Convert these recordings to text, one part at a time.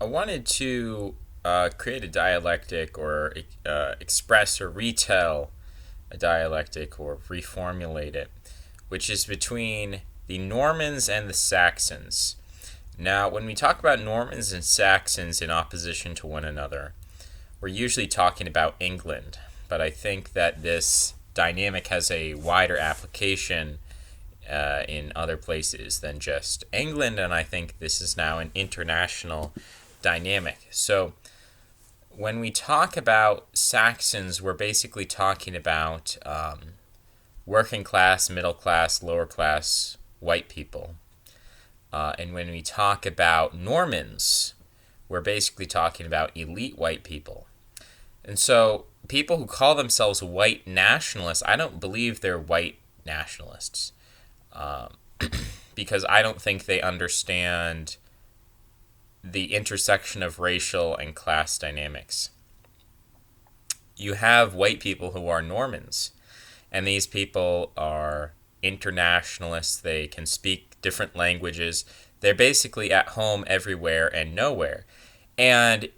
I wanted to create a dialectic or express or retell a dialectic or reformulate it, which is between the Normans and the Saxons. Now, when we talk about Normans and Saxons in opposition to one another, we're usually talking about England, but I think that this dynamic has a wider application in other places than just England, and I think this is now an international dynamic. So, when we talk about Saxons, we're basically talking about working class, middle class, lower class white people. And when we talk about Normans, we're basically talking about elite white people. And so people who call themselves white nationalists, I don't believe they're white nationalists because I don't think they understand the intersection of racial and class dynamics. You have white people who are Normans, and these people are internationalists. They can speak different languages. They're basically at home everywhere and nowhere. And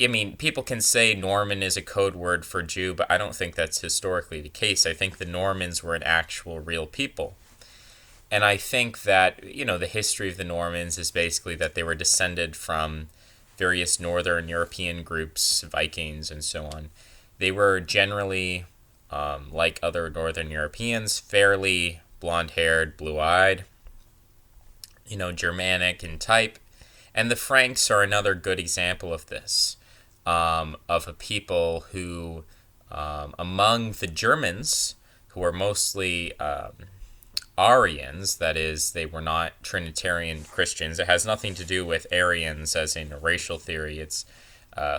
I mean, people can say Norman is a code word for Jew, but I don't think that's historically the case. I think the Normans were an actual real people. And I think that, the history of the Normans is basically that they were descended from various northern European groups, Vikings, and so on. They were generally, like other northern Europeans, fairly blonde-haired, blue-eyed, Germanic in type. And the Franks are another good example of this, of a people who, among the Germans, who are mostly Arians, that is, they were not Trinitarian Christians. It has nothing to do with Arians as in a racial theory. It's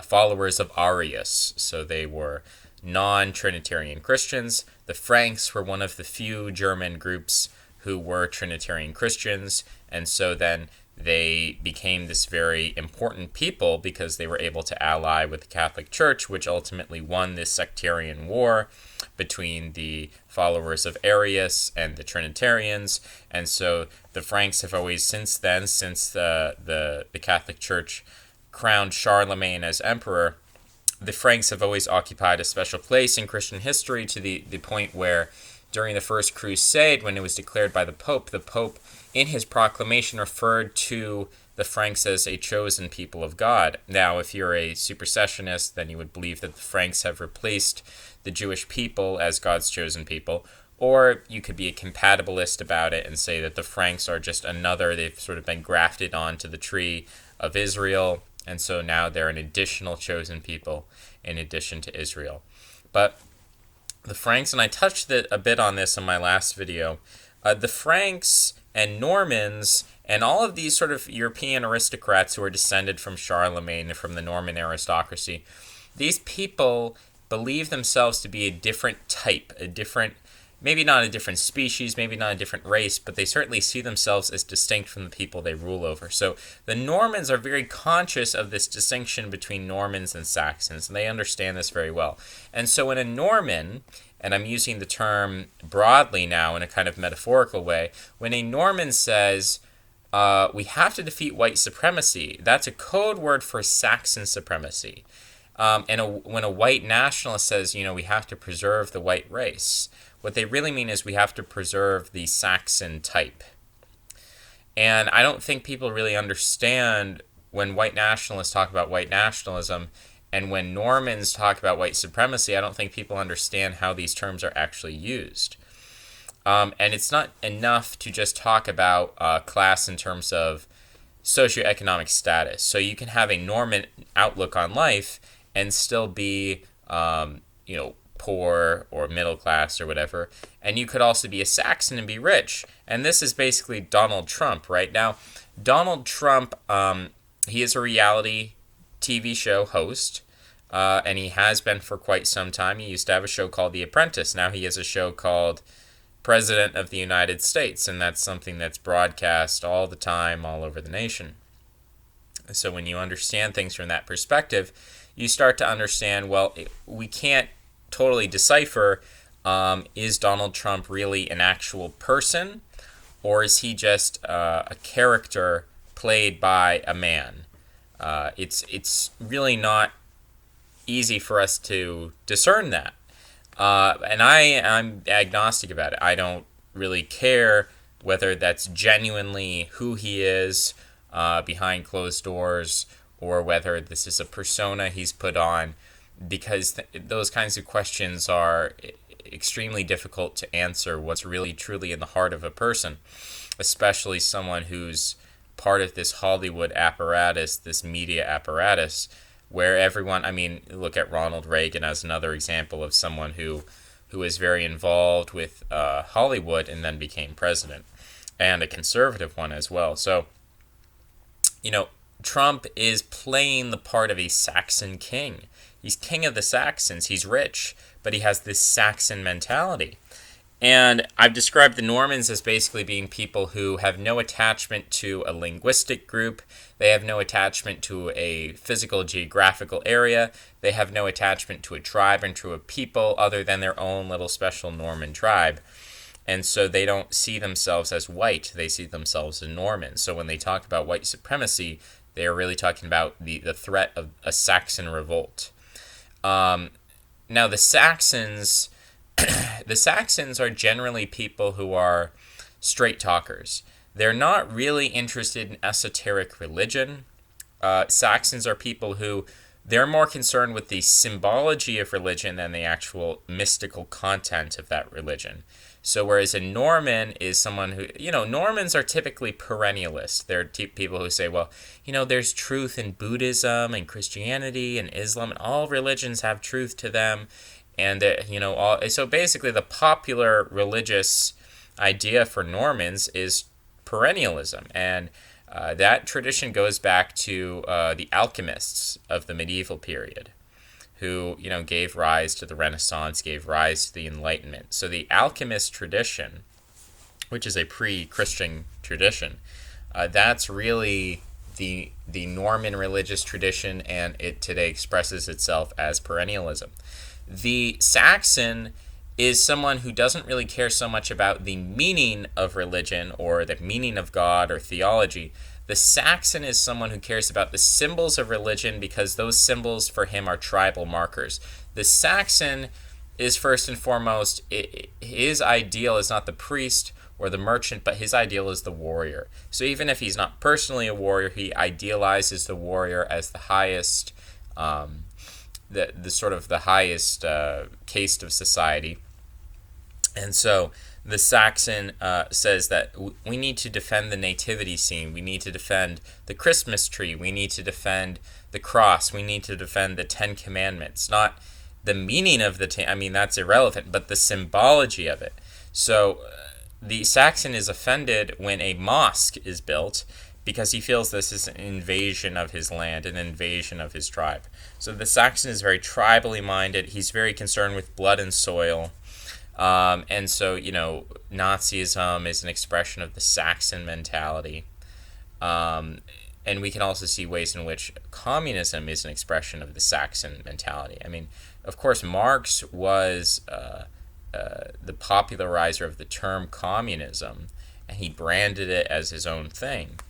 followers of Arius, so they were non-Trinitarian Christians. The Franks were one of the few German groups who were Trinitarian Christians, and so then they became this very important people because they were able to ally with the Catholic Church, which ultimately won this sectarian war between the followers of Arius and the Trinitarians. And so the Franks have always since the Catholic Church crowned Charlemagne as emperor, the Franks have always occupied a special place in Christian history to the point where during the First Crusade, when it was declared by the Pope in his proclamation referred to the Franks as a chosen people of God. Now, if you're a supersessionist, then you would believe that the Franks have replaced the Jewish people as God's chosen people. Or you could be a compatibilist about it and say that the Franks are just they've sort of been grafted onto the tree of Israel, and so now they're an additional chosen people in addition to Israel. But the Franks, and I touched a bit on this in my last video, the Franks and Normans and all of these sort of European aristocrats who are descended from Charlemagne and from the Norman aristocracy, these people believe themselves to be a different type, maybe not a different species, maybe not a different race, but they certainly see themselves as distinct from the people they rule over. So the Normans are very conscious of this distinction between Normans and Saxons, and they understand this very well. And so when a Norman, and I'm using the term broadly now in a kind of metaphorical way, when a Norman says, we have to defeat white supremacy, that's a code word for Saxon supremacy. When a white nationalist says, we have to preserve the white race, what they really mean is we have to preserve the Saxon type. And I don't think people really understand when white nationalists talk about white nationalism and when Normans talk about white supremacy, I don't think people understand how these terms are actually used. And it's not enough to just talk about class in terms of socioeconomic status. So you can have a Norman outlook on life and still be, poor or middle class or whatever. And you could also be a Saxon and be rich. And this is basically Donald Trump right now. Donald Trump, he is a reality TV show host, and he has been for quite some time. He used to have a show called The Apprentice. Now he has a show called President of the United States, and that's something that's broadcast all the time, all over the nation. So when you understand things from that perspective, you start to understand, well, we can't totally decipher, is Donald Trump really an actual person, or is he just a character played by a man? It's really not easy for us to discern that. And I'm agnostic about it. I don't really care whether that's genuinely who he is behind closed doors, or whether this is a persona he's put on, because those kinds of questions are extremely difficult to answer. What's really truly in the heart of a person, especially someone who's part of this Hollywood apparatus, this media apparatus, where everyone, I mean, look at Ronald Reagan as another example of someone who is very involved with Hollywood and then became president, and a conservative one as well. So, Trump is playing the part of a Saxon king. He's king of the Saxons. He's rich, but he has this Saxon mentality. And I've described the Normans as basically being people who have no attachment to a linguistic group. They have no attachment to a physical geographical area. They have no attachment to a tribe and to a people other than their own little special Norman tribe. And so they don't see themselves as white. They see themselves as Normans. So when they talk about white supremacy, they are really talking about the threat of a Saxon revolt. Now the Saxons... the Saxons are generally people who are straight talkers. They're not really interested in esoteric religion. Saxons are people who, they're more concerned with the symbology of religion than the actual mystical content of that religion. So whereas a Norman is someone who, Normans are typically perennialists. They're people who say, well, there's truth in Buddhism and Christianity and Islam, and all religions have truth to them. And, so basically the popular religious idea for Normans is perennialism. And that tradition goes back to the alchemists of the medieval period, who, gave rise to the Renaissance, gave rise to the Enlightenment. So the alchemist tradition, which is a pre-Christian tradition, that's really the Norman religious tradition, and it today expresses itself as perennialism. The Saxon is someone who doesn't really care so much about the meaning of religion or the meaning of God or theology. The Saxon is someone who cares about the symbols of religion because those symbols for him are tribal markers. The Saxon is first and foremost, his ideal is not the priest or the merchant, but his ideal is the warrior. So even if he's not personally a warrior, he idealizes the warrior as the highest the sort of the highest caste of society. And so the Saxon says that we need to defend the nativity scene, we need to defend the Christmas tree, we need to defend the cross, we need to defend the Ten Commandments. Not the meaning of that's irrelevant, but the symbology of it. So the Saxon is offended when a mosque is built, because he feels this is an invasion of his land, an invasion of his tribe. So the Saxon is very tribally minded. He's very concerned with blood and soil. And so, Nazism is an expression of the Saxon mentality. And we can also see ways in which communism is an expression of the Saxon mentality. Of course, Marx was the popularizer of the term communism, and he branded it as his own thing.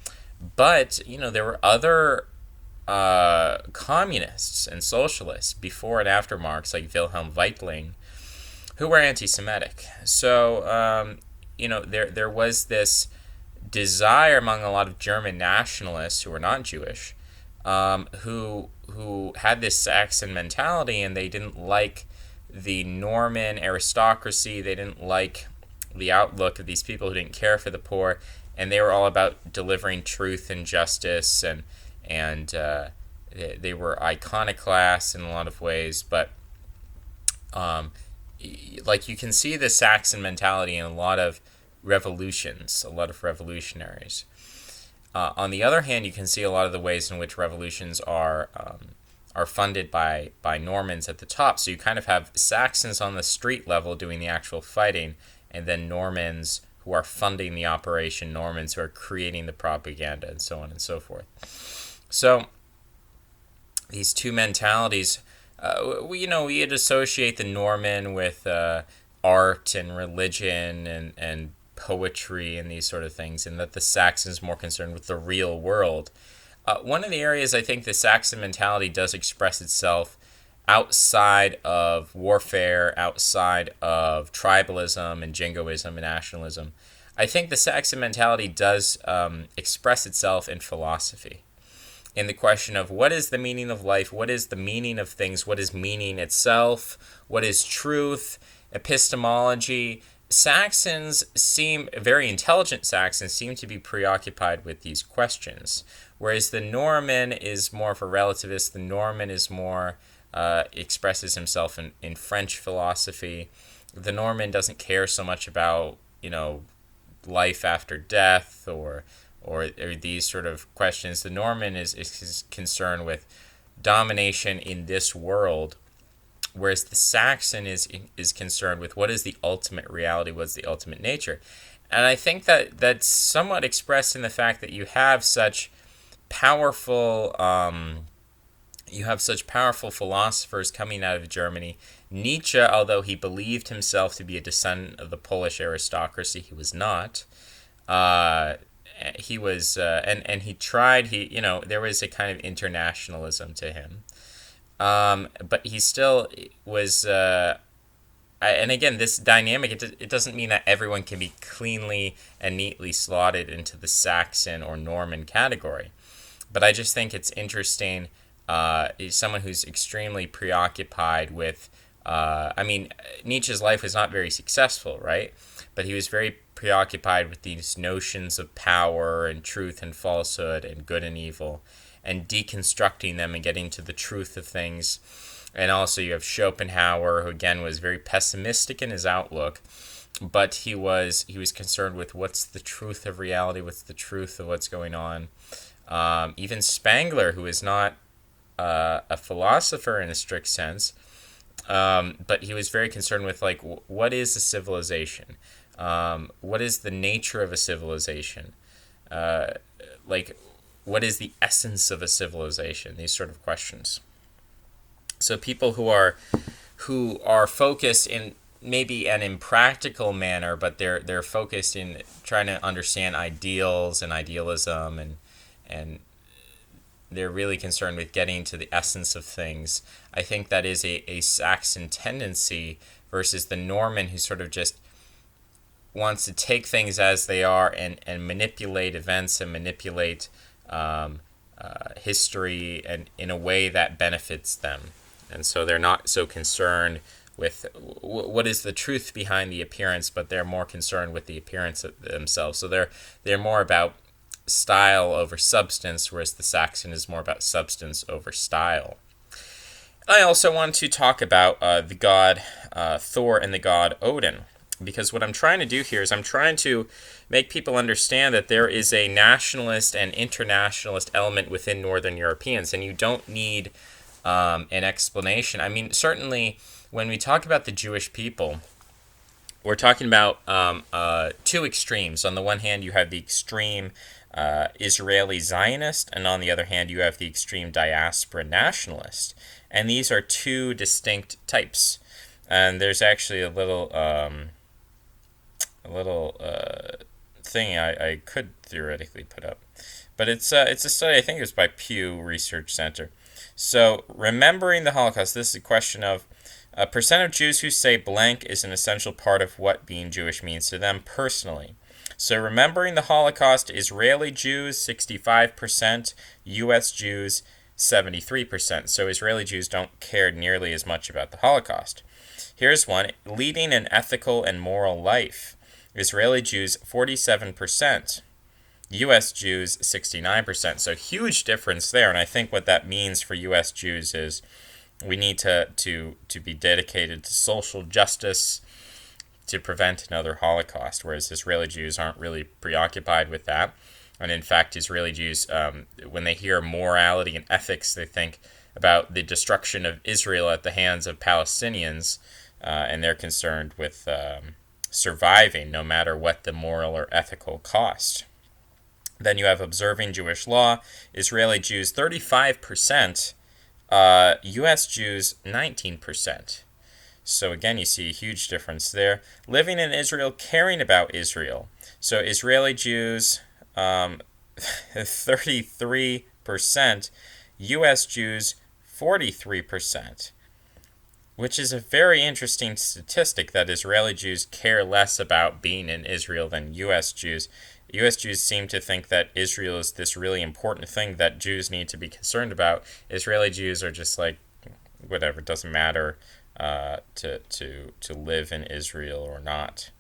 But, there were other communists and socialists before and after Marx, like Wilhelm Weitling, who were anti-Semitic. So, there was this desire among a lot of German nationalists who were not Jewish, who had this Saxon mentality, and they didn't like the Norman aristocracy. They didn't like the outlook of these people who didn't care for the poor. And they were all about delivering truth and justice, and they were iconoclasts in a lot of ways. But you can see the Saxon mentality in a lot of revolutions, a lot of revolutionaries. On the other hand, you can see a lot of the ways in which revolutions are funded by Normans at the top. So you kind of have Saxons on the street level doing the actual fighting, and then Normans who are funding the operation, Normans who are creating the propaganda, and so on and so forth. So these two mentalities, we'd associate the Norman with art and religion and poetry and these sort of things, and that the Saxon's more concerned with the real world. One of the areas I think the Saxon mentality does express itself outside of warfare, outside of tribalism and jingoism and nationalism, I think the Saxon mentality does express itself in philosophy, in the question of what is the meaning of life, what is the meaning of things, what is meaning itself, what is truth, epistemology. Saxons seem, very intelligent Saxons seem to be preoccupied with these questions, whereas the Norman is more of a relativist. The Norman is more, expresses himself in French philosophy. The Norman doesn't care so much about, life after death or these sort of questions. The Norman is concerned with domination in this world, whereas the Saxon is concerned with what is the ultimate reality, what's the ultimate nature. And I think that that's somewhat expressed in the fact that powerful you have such powerful philosophers coming out of Germany. Nietzsche, although he believed himself to be a descendant of the Polish aristocracy, he was not. He was, and he tried. There was a kind of internationalism to him, but he still was. And again, this dynamic, it doesn't mean that everyone can be cleanly and neatly slotted into the Saxon or Norman category. But I just think it's interesting. Is someone who's extremely preoccupied with. Nietzsche's life was not very successful, right? But he was very preoccupied with these notions of power and truth and falsehood and good and evil, and deconstructing them and getting to the truth of things. And also you have Schopenhauer, who again was very pessimistic in his outlook, but he was concerned with what's the truth of reality, what's the truth of what's going on. Even Spengler, who is not a philosopher in a strict sense, but he was very concerned with what is a civilization, what is the nature of a civilization, what is the essence of a civilization, these sort of questions. So people who are focused in maybe an impractical manner, but they're focused in trying to understand ideals and idealism, and they're really concerned with getting to the essence of things. I think that is a Saxon tendency versus the Norman, who sort of just wants to take things as they are and manipulate events and manipulate history and in a way that benefits them. And so they're not so concerned with what is the truth behind the appearance, but they're more concerned with the appearance of themselves. So they're more about style over substance, whereas the Saxon is more about substance over style. I also want to talk about the god Thor and the god Odin, because what I'm trying to do here is I'm trying to make people understand that there is a nationalist and internationalist element within Northern Europeans, and you don't need an explanation. I mean, certainly when we talk about the Jewish people, we're talking about two extremes. On the one hand, you have the extreme Israeli Zionist, and on the other hand, you have the extreme diaspora nationalist. And these are two distinct types. And there's actually a little thing I could theoretically put up, but it's a study. I think it was by Pew Research Center. So, remembering the Holocaust. This is a question of a percent of Jews who say blank is an essential part of what being Jewish means to them personally. So remembering the Holocaust, Israeli Jews, 65%, U.S. Jews, 73%. So Israeli Jews don't care nearly as much about the Holocaust. Here's one, leading an ethical and moral life. Israeli Jews, 47%. U.S. Jews, 69%. So huge difference there. And I think what that means for U.S. Jews is we need to be dedicated to social justice, to prevent another Holocaust, whereas Israeli Jews aren't really preoccupied with that. And in fact, Israeli Jews, when they hear morality and ethics, they think about the destruction of Israel at the hands of Palestinians, and they're concerned with surviving no matter what the moral or ethical cost. Then you have observing Jewish law, Israeli Jews 35%, U.S. Jews 19%. So again, you see a huge difference there. Living in Israel, caring about Israel. So Israeli Jews, 33% U.S. Jews 43%, which is a very interesting statistic that Israeli Jews care less about being in Israel than U.S. Jews. U.S. Jews seem to think that Israel is this really important thing that Jews need to be concerned about. Israeli Jews are just like, whatever, it doesn't matter to live in Israel or not.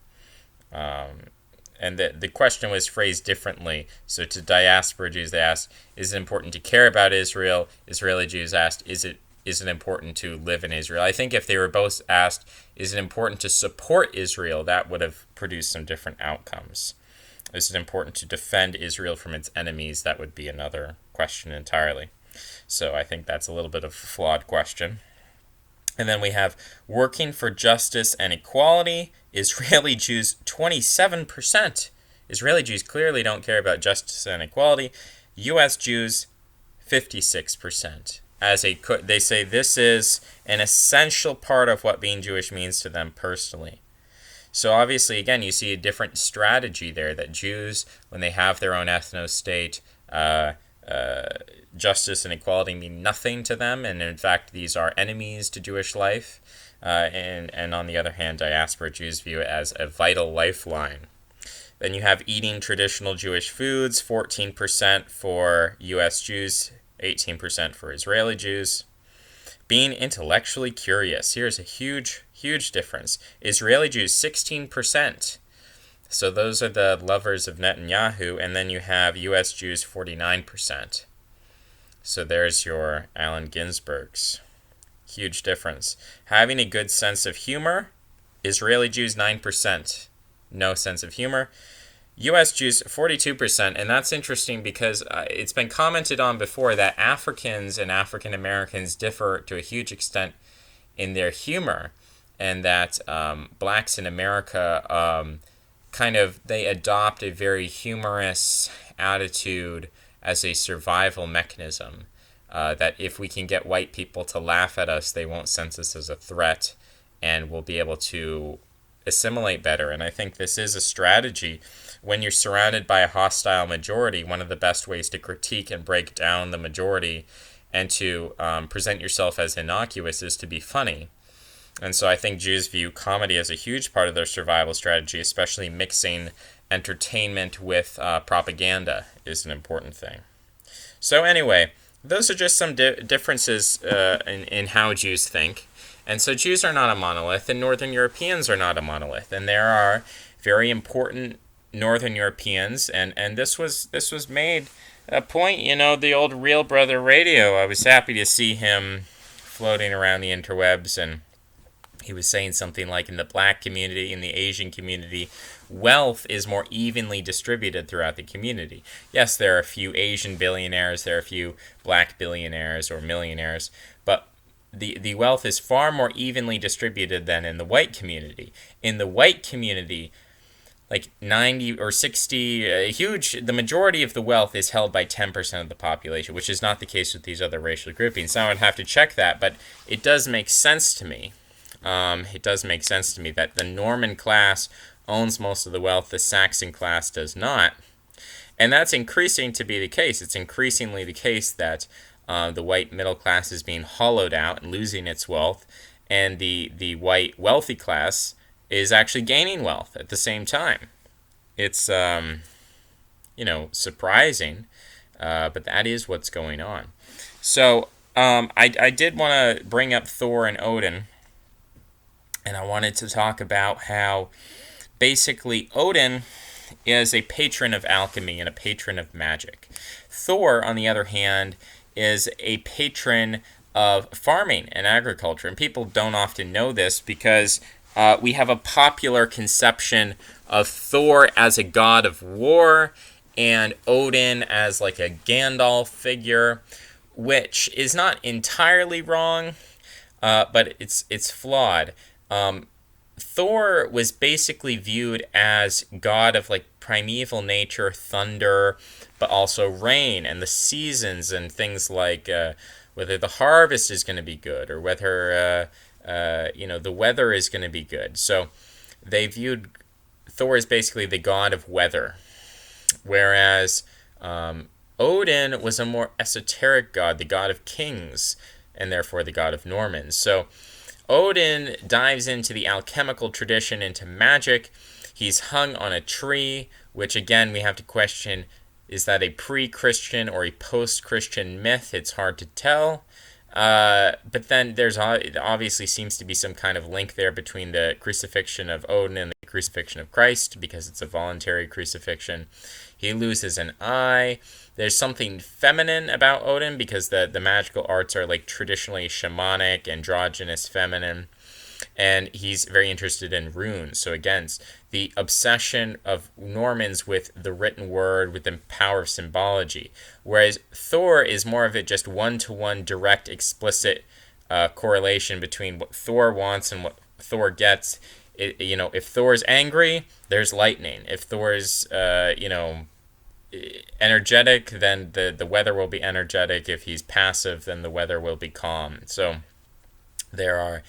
And the question was phrased differently. So to diaspora Jews, they asked, is it important to care about Israel? Israeli Jews asked, is it important to live in Israel? I think if they were both asked, is it important to support Israel, that would have produced some different outcomes. Is it important to defend Israel from its enemies? That would be another question entirely. So I think that's a little bit of a flawed question. And then we have working for justice and equality. Israeli Jews, 27%. Israeli Jews clearly don't care about justice and equality. U.S. Jews, 56%. They say this is an essential part of what being Jewish means to them personally. So obviously, again, you see a different strategy there, that Jews, when they have their own ethno-state, justice and equality mean nothing to them, and in fact, these are enemies to Jewish life. And on the other hand, diaspora Jews view it as a vital lifeline. Then you have eating traditional Jewish foods, 14% for U.S. Jews, 18% for Israeli Jews. Being intellectually curious. Here's a huge, huge difference. Israeli Jews, 16%. So those are the lovers of Netanyahu. And then you have U.S. Jews, 49%. So there's your Allen Ginsberg's. Huge difference. Having a good sense of humor. Israeli Jews, 9%. No sense of humor. U.S. Jews, 42%, and that's interesting because it's been commented on before that Africans and African Americans differ to a huge extent in their humor, and that blacks in America they adopt a very humorous attitude as a survival mechanism, that if we can get white people to laugh at us, they won't sense us as a threat, and we'll be able to assimilate better. And I think this is a strategy. When you're surrounded by a hostile majority, one of the best ways to critique and break down the majority and to present yourself as innocuous is to be funny. And so I think Jews view comedy as a huge part of their survival strategy, especially mixing entertainment with propaganda is an important thing. So anyway, those are just some differences in how Jews think. And so Jews are not a monolith, and Northern Europeans are not a monolith. And there are very important Northern Europeans, and this was made a point, the old Real Brother Radio. I was happy to see him floating around the interwebs, and he was saying something like, in the black community, in the Asian community, wealth is more evenly distributed throughout the community. Yes, there are a few Asian billionaires, there are a few black billionaires or millionaires, but the wealth is far more evenly distributed than in the white community. In the white community, like 90 or 60, the majority of the wealth is held by 10% of the population, which is not the case with these other racial groupings. So I would have to check that, but it does make sense to me. It does make sense to me that the Norman class owns most of the wealth, the Saxon class does not. And that's increasing to be the case. It's increasingly the case that the white middle class is being hollowed out and losing its wealth, and the white wealthy class is actually gaining wealth at the same time. It's, surprising, but that is what's going on. So I did want to bring up Thor and Odin, and I wanted to talk about how basically Odin is a patron of alchemy and a patron of magic. Thor, on the other hand, is a patron of farming and agriculture, and people don't often know this because we have a popular conception of Thor as a god of war and Odin as like a Gandalf figure, which is not entirely wrong, but it's flawed. Thor was basically viewed as god of like primeval nature, thunder, but also rain and the seasons and things like whether the harvest is going to be good or whether the weather is going to be good. So they viewed Thor as basically the god of weather, whereas Odin was a more esoteric god, the god of kings, and therefore the god of Normans. So Odin dives into the alchemical tradition, into magic. He's hung on a tree, which again we have to question, is that a pre-Christian or a post-Christian myth? It's hard to tell. But then there's obviously seems to be some kind of link there between the crucifixion of Odin and the crucifixion of Christ, because it's a voluntary crucifixion. He loses an eye. There's something feminine about Odin, because the magical arts are like traditionally shamanic, androgynous, feminine. And he's very interested in runes. So again, the obsession of Normans with the written word, with the power of symbology. Whereas Thor is more of a just one-to-one, direct, explicit correlation between what Thor wants and what Thor gets. If Thor's angry, there's lightning. If Thor's, energetic, then the weather will be energetic. If he's passive, then the weather will be calm. So there are...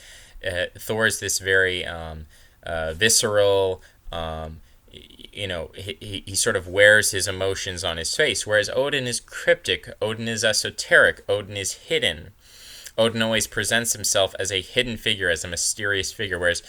Thor is this very visceral, he sort of wears his emotions on his face, whereas Odin is cryptic, Odin is esoteric, Odin is hidden. Odin always presents himself as a hidden figure, as a mysterious figure, whereas,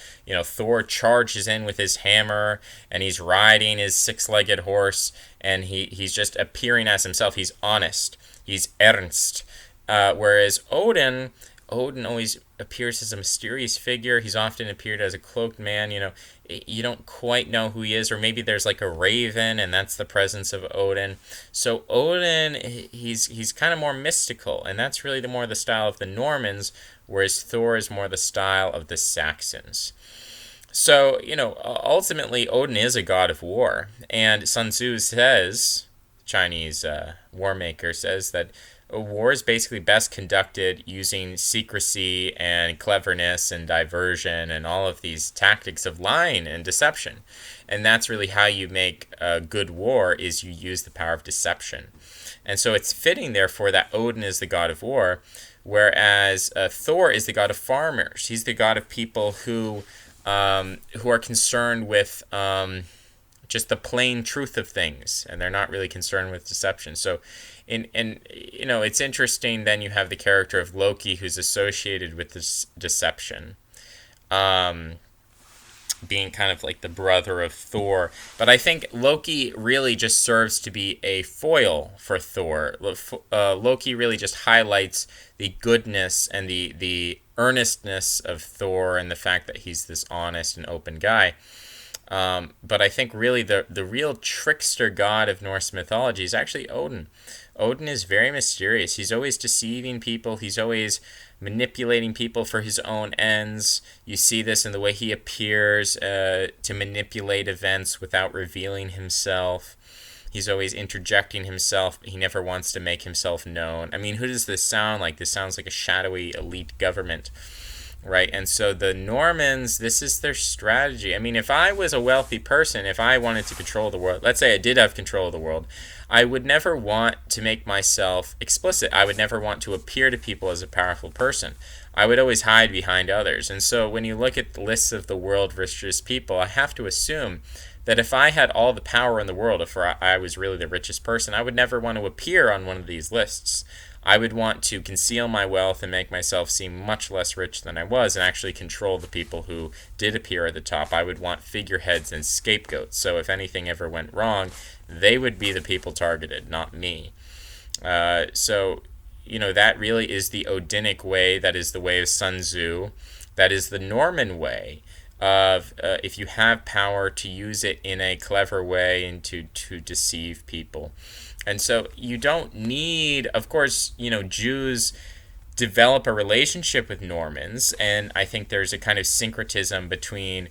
Thor charges in with his hammer, and he's riding his six-legged horse, and he's just appearing as himself. He's honest. He's ernst. Whereas Odin always appears as a mysterious figure. He's often appeared as a cloaked man. You don't quite know who he is, or maybe there's like a raven, and that's the presence of Odin. So Odin, he's kind of more mystical, and that's really more the style of the Normans, whereas Thor is more the style of the Saxons. So, ultimately, Odin is a god of war, and Sun Tzu says, Chinese war maker says, that a war is basically best conducted using secrecy and cleverness and diversion and all of these tactics of lying and deception. And that's really how you make a good war, is you use the power of deception. And so it's fitting, therefore, that Odin is the god of war, whereas Thor is the god of farmers. He's the god of people who are concerned with just the plain truth of things, and they're not really concerned with deception. So it's interesting. Then you have the character of Loki, who's associated with this deception, being kind of like the brother of Thor. But I think Loki really just serves to be a foil for Thor. Loki really just highlights the goodness and the earnestness of Thor, and the fact that he's this honest and open guy. But I think really the real trickster god of Norse mythology is actually Odin. Odin is very mysterious. He's always deceiving people. He's always manipulating people for his own ends. You see this in the way he appears to manipulate events without revealing himself. He's always interjecting himself. He never wants to make himself known. I mean, who does this sound like? This sounds like a shadowy elite government. Right, and so the Normans, this is their strategy. I mean, if I was a wealthy person, if I wanted to control the world, let's say I did have control of the world, I would never want to make myself explicit. I would never want to appear to people as a powerful person. I would always hide behind others. And so when you look at the lists of the world's richest people, I have to assume that if I had all the power in the world, if I was really the richest person, I would never want to appear on one of these lists. I would want to conceal my wealth and make myself seem much less rich than I was, and actually control the people who did appear at the top. I would want figureheads and scapegoats. So if anything ever went wrong, they would be the people targeted, not me. So that really is the Odinic way. That is the way of Sun Tzu. That is the Norman way of, if you have power, to use it in a clever way and to deceive people. And so you don't need, of course, Jews develop a relationship with Normans, and I think there's a kind of syncretism between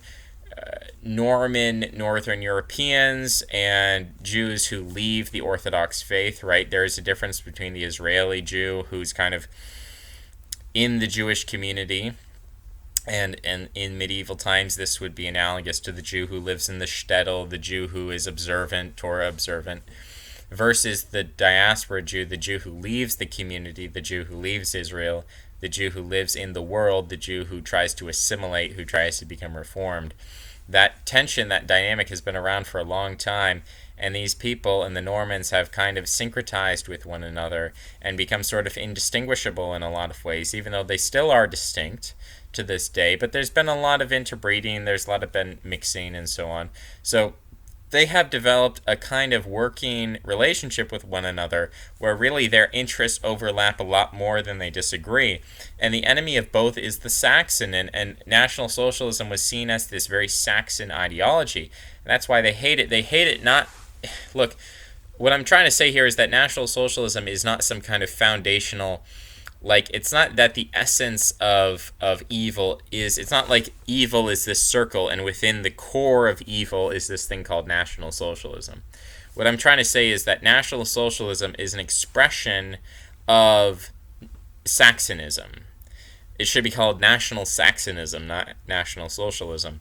Norman Northern Europeans and Jews who leave the Orthodox faith, right? There's a difference between the Israeli Jew, who's kind of in the Jewish community, and in medieval times this would be analogous to the Jew who lives in the shtetl, the Jew who is observant, Torah observant, versus the diaspora Jew, the Jew who leaves the community, the Jew who leaves Israel, the Jew who lives in the world, the Jew who tries to assimilate, who tries to become reformed. That tension, that dynamic has been around for a long time, and these people and the Normans have kind of syncretized with one another and become sort of indistinguishable in a lot of ways, even though they still are distinct to this day. But there's been a lot of interbreeding, there's a lot of been mixing and so on. So they have developed a kind of working relationship with one another where really their interests overlap a lot more than they disagree. And the enemy of both is the Saxon, and National Socialism was seen as this very Saxon ideology. And that's why they hate it. They hate it not... Look, what I'm trying to say here is that National Socialism is not some kind of foundational... Like, it's not that the essence of evil is... It's not like evil is this circle, and within the core of evil is this thing called National Socialism. What I'm trying to say is that National Socialism is an expression of Saxonism. It should be called National Saxonism, not National Socialism,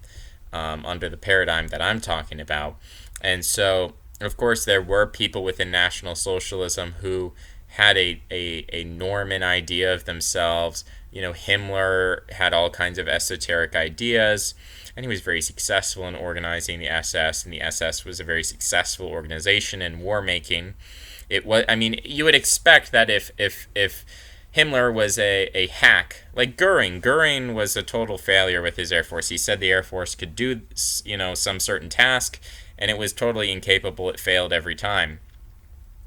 under the paradigm that I'm talking about. And so, of course, there were people within National Socialism who had a Norman idea of themselves. You know, Himmler had all kinds of esoteric ideas, and he was very successful in organizing the SS, and the SS was a very successful organization in war making. It was, I mean, you would expect that if Himmler was a hack, like Goering was a total failure with his Air Force. He said the Air Force could do, you know, some certain task, and it was totally incapable. It failed every time.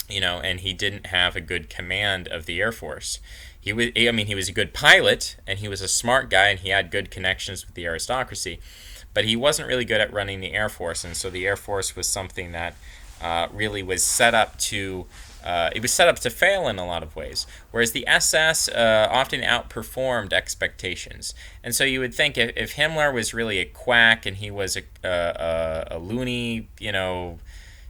You know, and he didn't have a good command of the Air Force. He was a good pilot, and he was a smart guy, and he had good connections with the aristocracy, but he wasn't really good at running the Air Force. And so the Air Force was something that really was set up to fail in a lot of ways, whereas the SS often outperformed expectations. And so you would think if Himmler was really a quack and he was a loony, you know,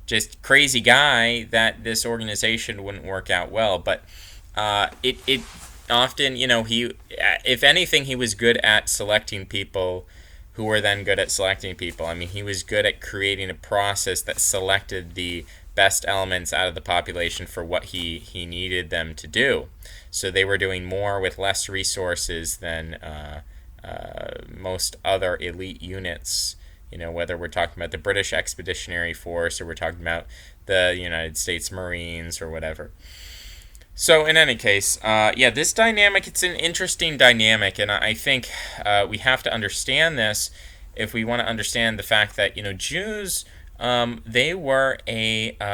just crazy guy, that this organization wouldn't work out well. But it often, you know, if anything, he was good at selecting people who were then good at selecting people. I mean, he was good at creating a process that selected the best elements out of the population for what he needed them to do. So they were doing more with less resources than most other elite units. You know, whether we're talking about the British Expeditionary Force or we're talking about the United States Marines or whatever. So in any case, this dynamic, it's an interesting dynamic, and I think we have to understand this if we want to understand the fact that, you know, Jews, they were a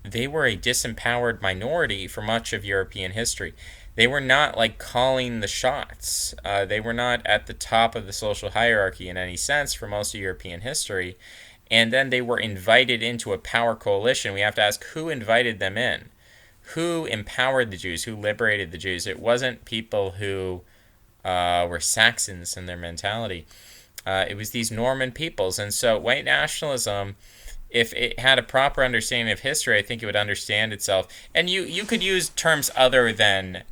disempowered minority for much of European history. They were not like calling the shots. They were not at the top of the social hierarchy in any sense for most of European history. And then they were invited into a power coalition. We have to ask, who invited them in? Who empowered the Jews? Who liberated the Jews? It wasn't people who were Saxons in their mentality. It was these Norman peoples. And so white nationalism, if it had a proper understanding of history, I think it would understand itself. And you could use terms other than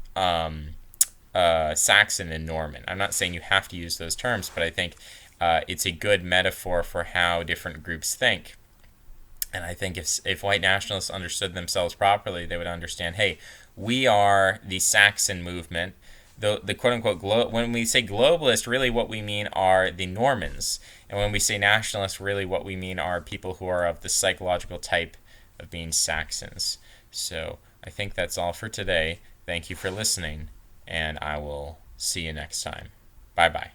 Saxon and Norman. I'm not saying you have to use those terms, but I think it's a good metaphor for how different groups think. And I think if white nationalists understood themselves properly, they would understand, hey, we are the Saxon movement. The quote-unquote, when we say globalist, really what we mean are the Normans. And when we say nationalist, really what we mean are people who are of the psychological type of being Saxons. So I think that's all for today. Thank you for listening, and I will see you next time. Bye-bye.